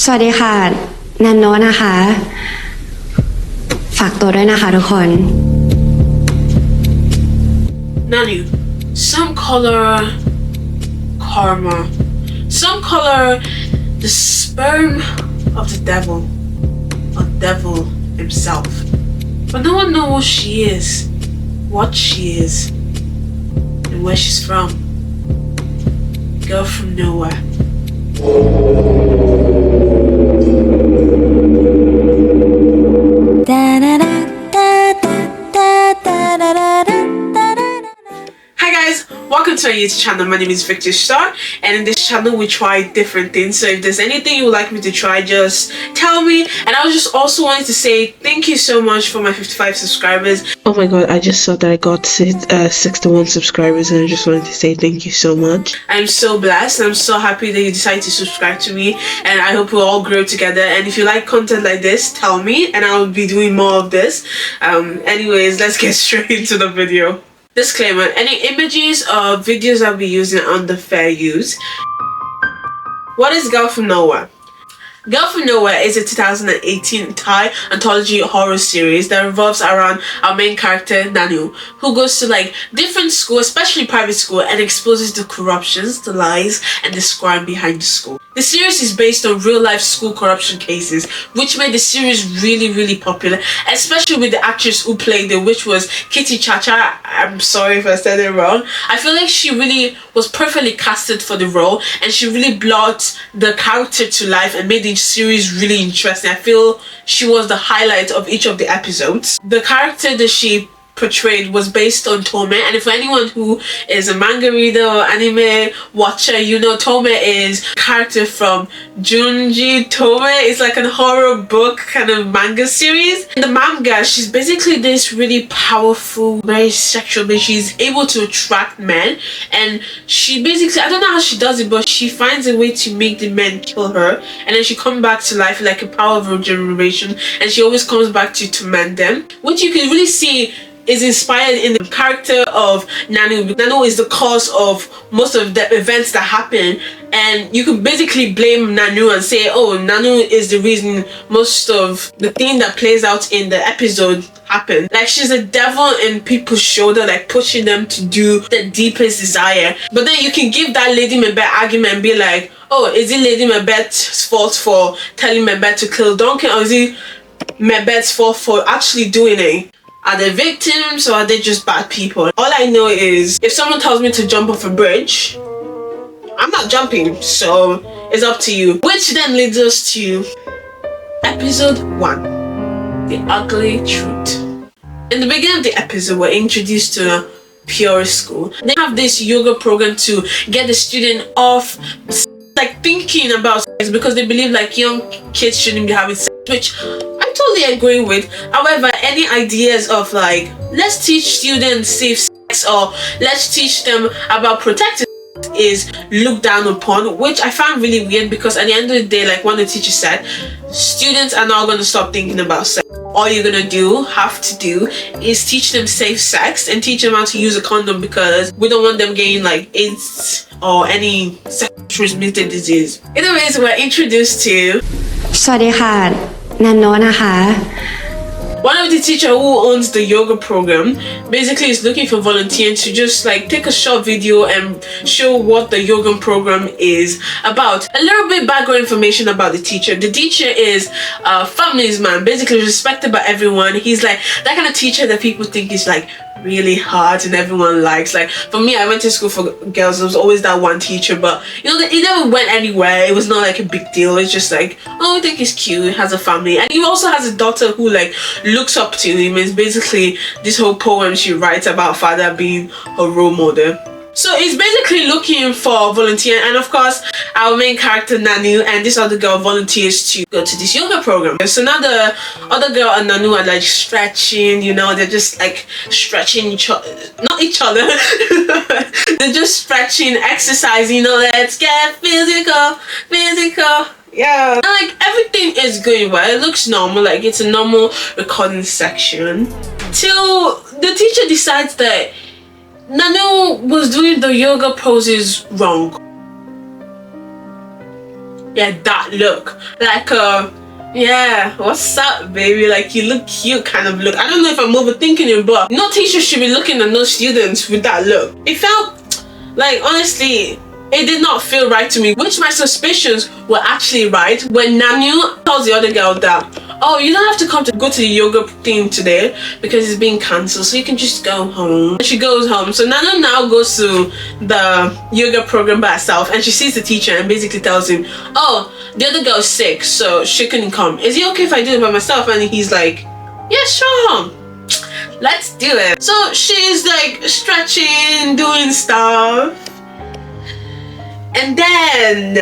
สวัสดีค่ะนันโนนะคะฝากตัวด้วยนะคะทุกคน Nanno, some color karma, some color the sperm of the devil, or devil himself. But no one knows what she is, and where she's from. Girl from nowhere. Hi guys, welcome to my YouTube channel. My name is victorystar, and in this channel we try different things. So if there's anything you would like me to try, just tell me. And I was just also wanting to say thank you so much for my 55 subscribers. Oh my god, I just saw that I got 61 subscribers, and I just wanted to say thank you so much. I'm so blessed, and I'm so happy that you decided to subscribe to me, and I hope we'll all grow together. And if you like content like this, tell me, and I'll be doing more of this. Anyways, let's get straight into the video. Disclaimer: any images or videos I'll be using are under fair use. What is Girl from Nowhere? Girl from Nowhere is a 2018 Thai anthology horror series that revolves around our main character Nanno, who goes to like different schools, especially private school, and exposes the corruptions, the lies, and the crime behind the school. The series is based on real-life school corruption cases, which made the series really popular, especially with the actress who played it, which was Kitty Chacha. I'm sorry if I said it wrong. I feel like she really was perfectly casted for the role, and she really brought the character to life and made the series really interesting. I feel she was the highlight of each of the episodes. The character that she portrayed was based on tomie, and for anyone who is a manga reader or anime watcher, you know tomie is a character from Junji Tomie. It's like a horror book kind of manga series. In the manga, she's basically this really powerful, very sexual, but she's able to attract men, and she basically, I don't know how she does it, but she finds a way to make the men kill her, and then she comes back to life like a power of regeneration, and she always comes back to torment them, which you can really see is inspired in the character of Nanno. Nanno is the cause of most of the events that happen, and you can basically blame Nanno and say, oh, Nanno is the reason most of the thing that plays out in the episode happen. Like, she's a devil in people's shoulder, like pushing them to do the deepest desire. But then you can give that Lady Macbeth argument and be like, oh, is it Lady Macbeth's fault for telling Macbeth to kill Duncan, or is it Macbeth's fault for actually doing it? Are they victims, or are they just bad people? All I know is if someone tells me to jump off a bridge, I'm not jumping, so it's up to you. Which then leads us to episode 1, The Ugly Truth. In the beginning of the episode, we're introduced to a pure school. They have this yoga program to get the student off like thinking about sex, because they believe like young kids shouldn't be having sex, which I totally agree with. However, any ideas of like, let's teach students safe sex, or let's teach them about protecting is looked down upon, which I found really weird, because at the end of the day, like what the teacher said, students are not going to stop thinking about sex. All you're gonna have to do is teach them safe sex and teach them how to use a condom, because we don't want them getting like AIDS or any sexually transmitted disease. Anyways, we're introduced to สวัสดีค่ะนันโนนะคะ one of the teachers who owns the yoga program. Basically is looking for volunteers to just like take a short video and show what the yoga program is about. A little bit background information about the teacher. The teacher is a feminist man, basically respected by everyone. He's like that kind of teacher that people think is like really hard and everyone likes. Like for me, I went to school for girls. There was always that one teacher, but you know, it never went anywhere. It was not like a big deal. It's just like, oh, I think he's cute, he has a family, and he also has a daughter who like looks up to him. It's basically this whole poem she writes about father being her role model. So he's basically looking for volunteer, and of course our main character Nanno and this other girl volunteers to go to this yoga program. So now the other girl and Nanno are like stretching, you know, they're just like stretching each other, not each other. They're just stretching, exercising, you know, let's get physical. Yeah, and like everything is going well. It looks normal, like it's a normal recording section, till the teacher decides that Nanno was doing the yoga poses wrong. Yeah, that look. Like yeah, what's up, baby? Like, you look cute kind of look. I don't know if I'm overthinking it, but no teacher should be looking at no students with that look. It felt like, honestly, it did not feel right to me, which my suspicions were actually right when Nanno tells the other girl that, oh, you don't have to go to the yoga thing today because it's being cancelled, so you can just go home. And she goes home. So Nanno now goes to the yoga program by herself, and she sees the teacher and basically tells him, oh, the other girl's sick, so she couldn't come. Is it okay if I do it by myself? And he's like, yeah, sure, let's do it. So she's like stretching, doing stuff. And then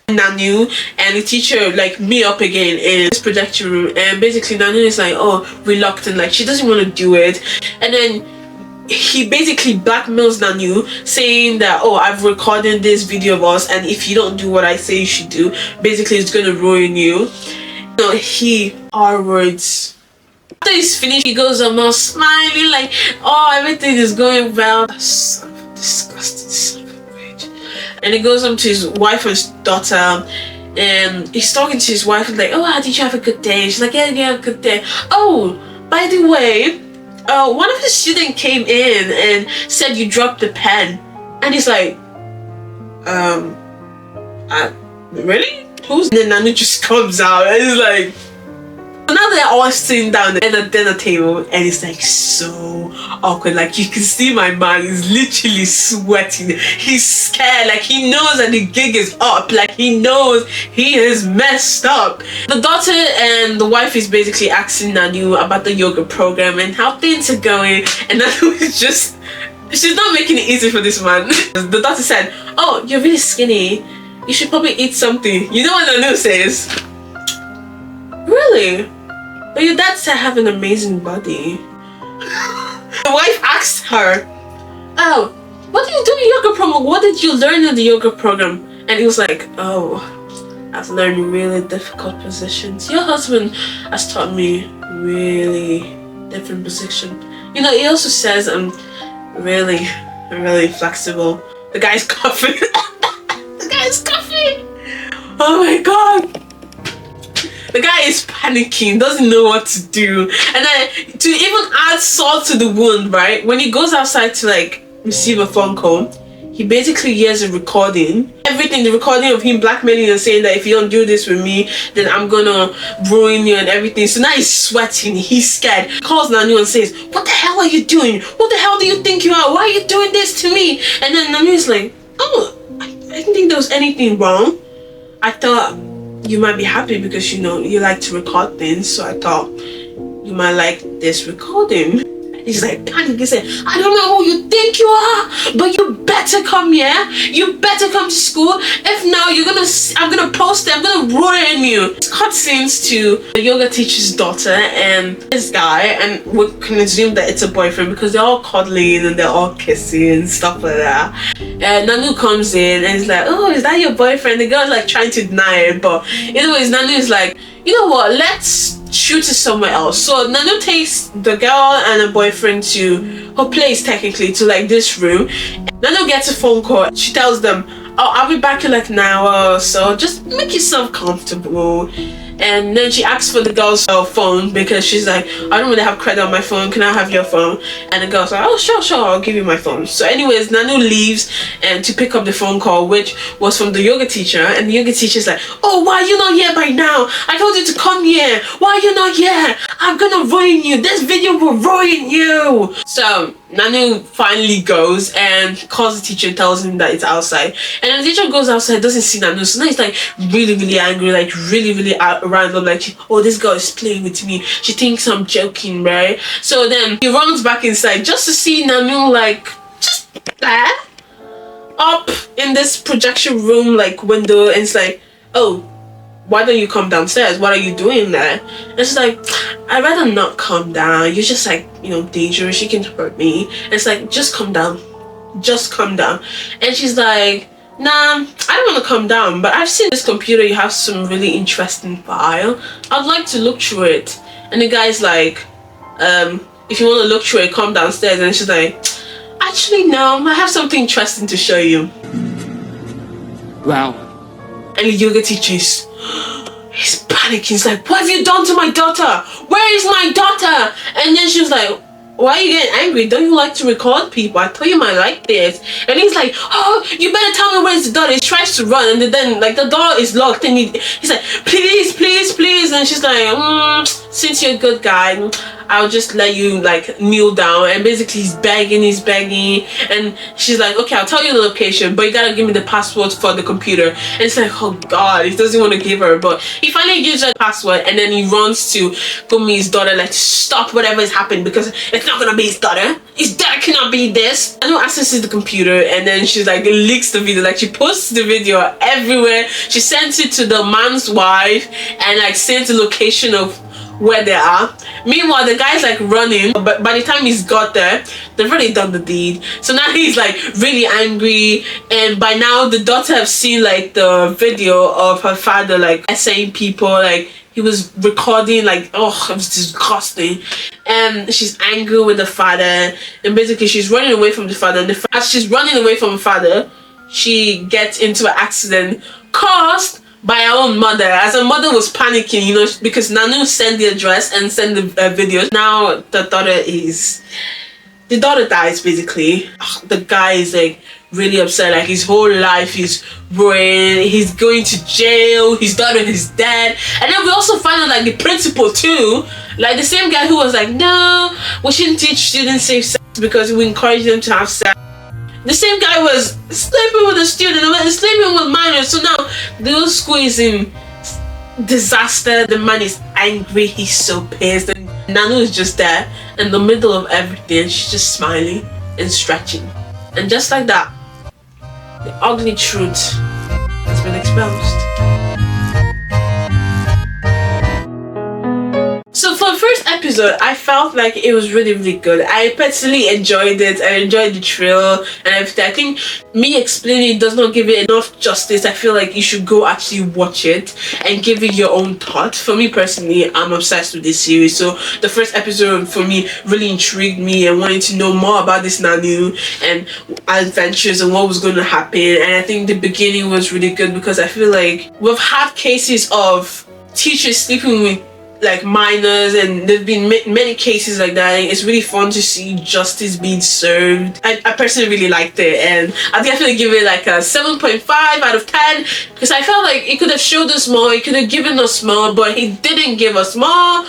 Nanno and the teacher like meet up again in this projection room, and basically Nanno is like, oh, reluctant, like she doesn't want to do it. And then he basically blackmails Nanno, saying that, oh, I've recorded this video of us, and if you don't do what I say you should do, basically it's gonna ruin you. So he R-words. After he's finished, he goes on all smiling, like, oh, everything is going well. That's so disgusting, son of a bitch. And he goes on to his wife and daughter, and he's talking to his wife and like, oh, how did you have a good day? She's like, yeah, a good day. Oh, by the way, one of the students came in and said you dropped the pen. And he's like, really? Who's? And then Nanno just comes out and he's like, so now they're all sitting down at the dinner table, and it's like so awkward. Like, you can see my man is literally sweating. He's scared. Like, he knows that the gig is up. Like, he knows he is messed up. The daughter and the wife is basically asking Nanno about the yoga program and how things are going, and Nanno is just, she's not making it easy for this man. The daughter said, oh, you're really skinny, you should probably eat something. You know what Nanno says? Really? But your dad said I have an amazing body. The wife asked her, oh, what did you do in the yoga program? What did you learn in the yoga program? And he was like, oh, I've learned really difficult positions. Your husband has taught me really different positions. You know, he also says I'm really flexible. The guy's coughing. The guy's coughing. Oh my god. The guy is panicking, doesn't know what to do. And then to even add salt to the wound, right? When he goes outside to like receive a phone call, he basically hears a recording. Everything, the recording of him blackmailing and saying that if you don't do this with me, then I'm gonna ruin you and everything. So now he's sweating, he's scared. He calls Nanno and says, what the hell are you doing? What the hell do you think you are? Why are you doing this to me? And then Nanno is like, oh, I didn't think there was anything wrong. I thought you might be happy because, you know, you like to record things, so I thought you might like this recording. He's like panic. He said, I don't know who you think you are, but you better come here. You better come to school. If not, I'm gonna post it. I'm gonna ruin you. Cutscenes to the yoga teacher's daughter and this guy, and we can assume that it's a boyfriend because they're all cuddling and they're all kissing and stuff like that. And Nanno comes in and he's like, oh, is that your boyfriend? The girl's like trying to deny it, but anyways, Nanno is like, you know what? Let's shoot it somewhere else. So Nanno takes the girl and her boyfriend to her place, technically, to like this room. Nanno gets a phone call. She tells them, oh, I'll be back in like an hour, so just make yourself comfortable. And then she asks for the girl's phone because she's like, I don't really have credit on my phone, can I have your phone? And the girl's like, oh, sure, I'll give you my phone. So anyways, Nanno leaves and to pick up the phone call, which was from the yoga teacher. And the yoga teacher's like, oh, why are you not here by now? I told you to come here. Why are you not here? I'm gonna ruin you. This video will ruin you. So Nanno finally goes and calls the teacher and tells him that it's outside. And then the teacher goes outside, doesn't see Nanno. So now he's like really angry, like really random, like, oh, this girl is playing with me. She thinks I'm joking, right? So then he runs back inside just to see Nanno like just there up in this projection room like window, and it's like, oh, why don't you come downstairs? What are you doing there? And she's like, I'd rather not come down. You're just like, you know, dangerous. You can hurt me. And it's like, just come down. Just come down. And she's like, nah, I don't want to come down, but I've seen this computer. You have some really interesting file. I'd like to look through it. And the guy's like, if you want to look through it, come downstairs. And she's like, actually no, I have something interesting to show you. Wow. And the yoga teacher is, he's panicking. He's like, what have you done to my daughter? Where is my daughter? And then she was like, why are you getting angry? Don't you like to record people? I thought you might like this. And he's like, oh, you better tell me where's the door. He tries to run, and then like the door is locked, and he's like, please, please, please. And she's like, since you're a good guy, I'll just let you like kneel down. And basically he's begging, and she's like, okay, I'll tell you the location, but you gotta give me the password for the computer. And it's like, oh god, he doesn't want to give her, but he finally gives her the password, and then he runs to go meet his daughter, like, stop whatever is happening, because it's not gonna be his daughter. His daughter cannot be this. I know accesses the computer, and then she's like leaks the video, like she posts the video everywhere. She sends it to the man's wife and like sends the location of where they are. Meanwhile, the guy's like running, but by the time he's got there, they've already done the deed. So now he's like really angry, and by now the daughter have seen like the video of her father like essaying people, like he was recording, like, oh, it was disgusting. And she's angry with the father, and basically she's running away from the father, and as she's running away from the father, she gets into an accident caused by her own mother, as her mother was panicking, you know, because Nanno sent the address and sent the video. Now the daughter dies basically. The guy is like really upset, like his whole life is ruined, he's going to jail, his daughter is dead. And then we also find out like the principal too, like the same guy who was like, no, we shouldn't teach students safe sex because we encourage them to have sex. The same guy was sleeping with a student and sleeping with minors. So now the whole school is in disaster. The man is angry, he's so pissed, and Nanno is just there in the middle of everything. She's just smiling and stretching, and just like that, the ugly truth has been exposed. So for the first episode, I felt like it was really good. I personally enjoyed it. I enjoyed the thrill and everything. I think me explaining it does not give it enough justice. I feel like you should go actually watch it and give it your own thought. For me personally, I'm obsessed with this series. So the first episode for me really intrigued me and wanted to know more about this Nanno and adventures and what was going to happen. And I think the beginning was really good because I feel like we've had cases of teachers sleeping with like minors, and there've been many cases like that. It's really fun to see justice being served. I personally really liked it, and I'll definitely give it like a 7.5 out of 10 because I felt like it could have showed us more, it could have given us more, but he didn't give us more.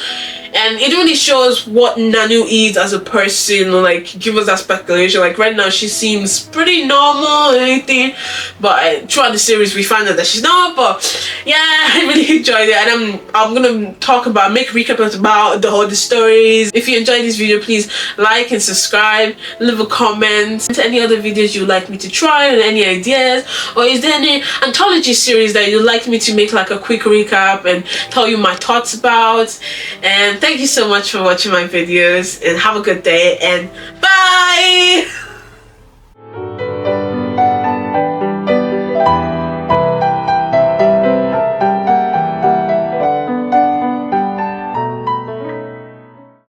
And it really shows what Nanno is as a person, or like give us that speculation. Like right now she seems pretty normal and anything, but throughout the series we find out that she's not. But yeah, I really enjoyed it, and I'm gonna make recaps about the stories. If you enjoyed this video, please like and subscribe, leave a comment. Any other videos you'd like me to try, and any ideas, or is there any anthology series that you'd like me to make like a quick recap and tell you my thoughts about? And thank you so much for watching my videos, and have a good day, and bye.